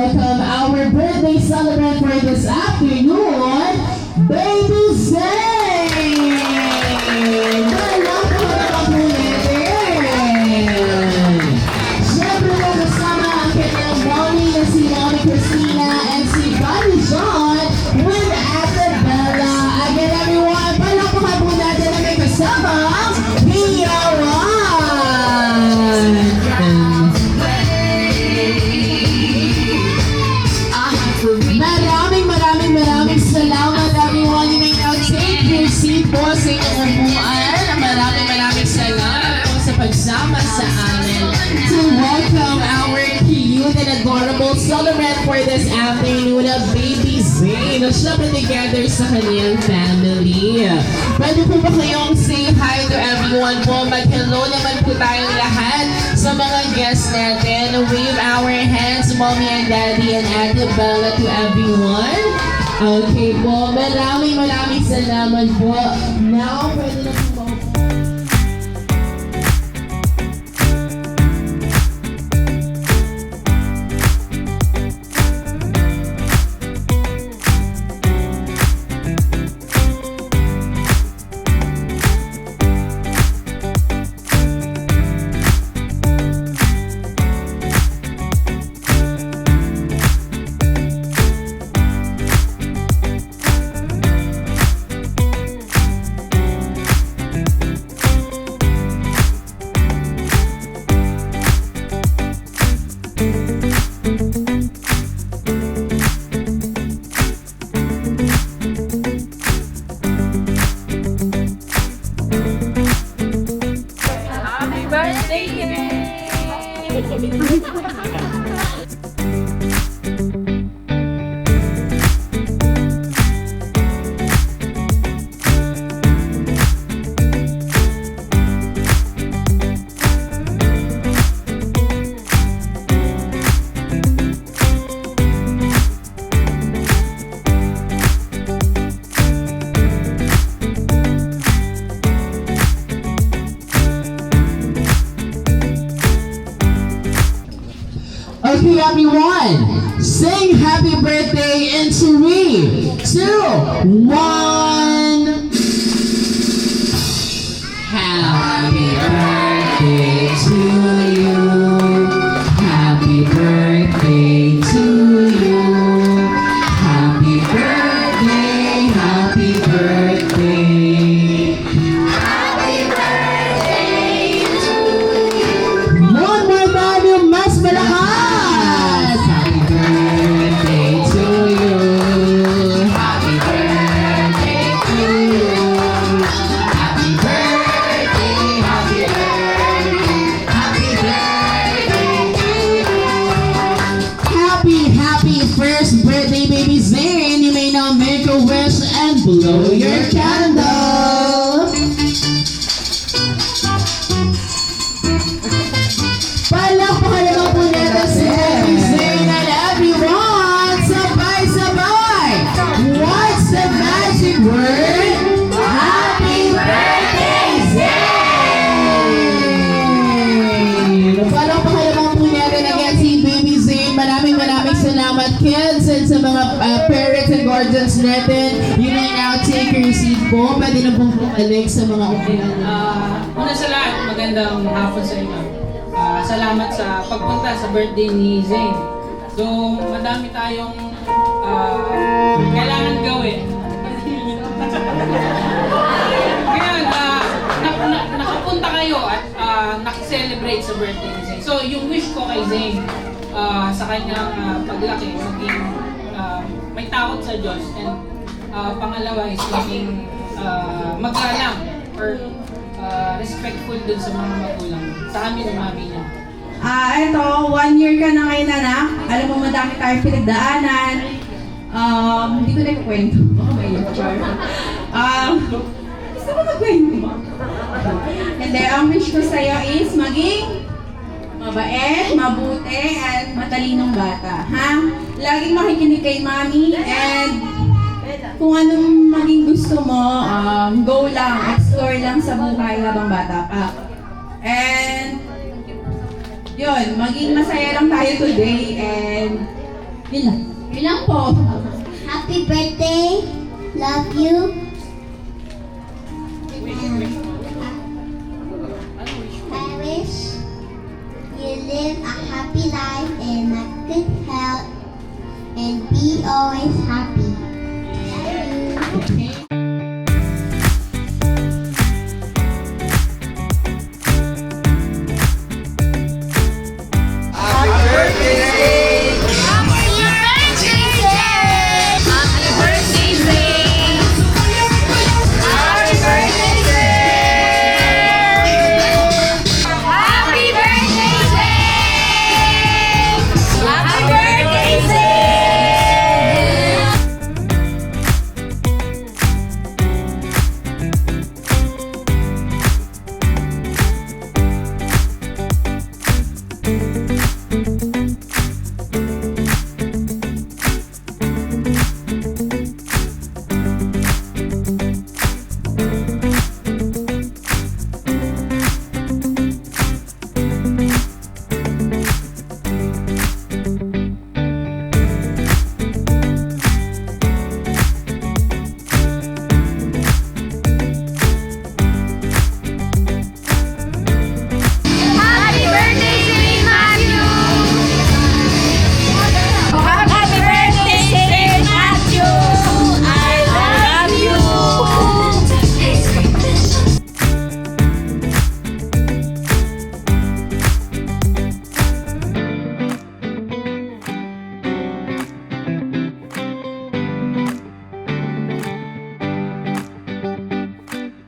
welcome our birthday celebrant for this afternoon, Baby Zane! Welcome po natin! Siyempre po kasama ang kanyang mommy na si Mommy Christina and si Buddy John with Ate Bella. Again everyone, palakpakan po natin na may kasama Pia Maraming salamat everyone. You may now take your seat po sa inyong upuan. Maraming salamat po sa pagsama sa amin to welcome our cute and adorable celebrant for this afternoon of Baby Zane. Siyempre together sa kanyang family. Pwede po ba kayong say hi to everyone po? Mag-hello naman po tayong lahat sa mga guests natin. Wave our hands, Mommy and Daddy and Ate Bella to everyone. Okay po, maraming salamat po. Now, pwede na po. Okay, everyone, sing happy birthday in 3, 2, 1. Happy birthday to you. Happy birthday to you. Happy birthday, happy birthday. Happy birthday to you. One more time, yung mas malakas. Happy birthday to you. Happy birthday to you. Happy birthday, happy birthday, happy birthday to you. Happy first birthday, Baby Zane. You may now make a wish and blow your candle. Palakpakan naman po natin si Baby Zane and everyone. Sabay-sabay. What's the magic word? Happy birthday, Zane! Palakpakan naman po natin again si Baby Zane. Maraming salamat kids and sa mga parents and guardians natin. You may now take your seat po. Pwede na pong bumalik sa mga upuan. Una sa lahat, magandang hapon sa inyo. Salamat sa pagpunta sa birthday ni Zane. So, madami tayong kailangan gawin. Ngayon, nakapunta kayo at nakiselebrate sa birthday ni Zane. So, yung wish ko kay Zane sa kanyang paglaki, maging may takot sa Diyos. And pangalawa is maging magalang or respectful dun sa mga magulang. Sa amin ng mami niya. Ito, 1 year ka na ngayon, anak. Alam mo, madami tayong pinagdaanan. Hindi ko na ikukwento. Gusto mo magkwento? Hindi, ang wish ko sa'yo is maging mabait, mabuti, at matalinong bata. Ha? Laging makikinig kay mami, and kung anong maging gusto mo, go lang, explore lang sa buhay habang bata pa. And yun, maging masaya lang tayo today, and Yun lang. Yun lang po. Happy birthday. Love you. I wish you live a happy life and a good health and be always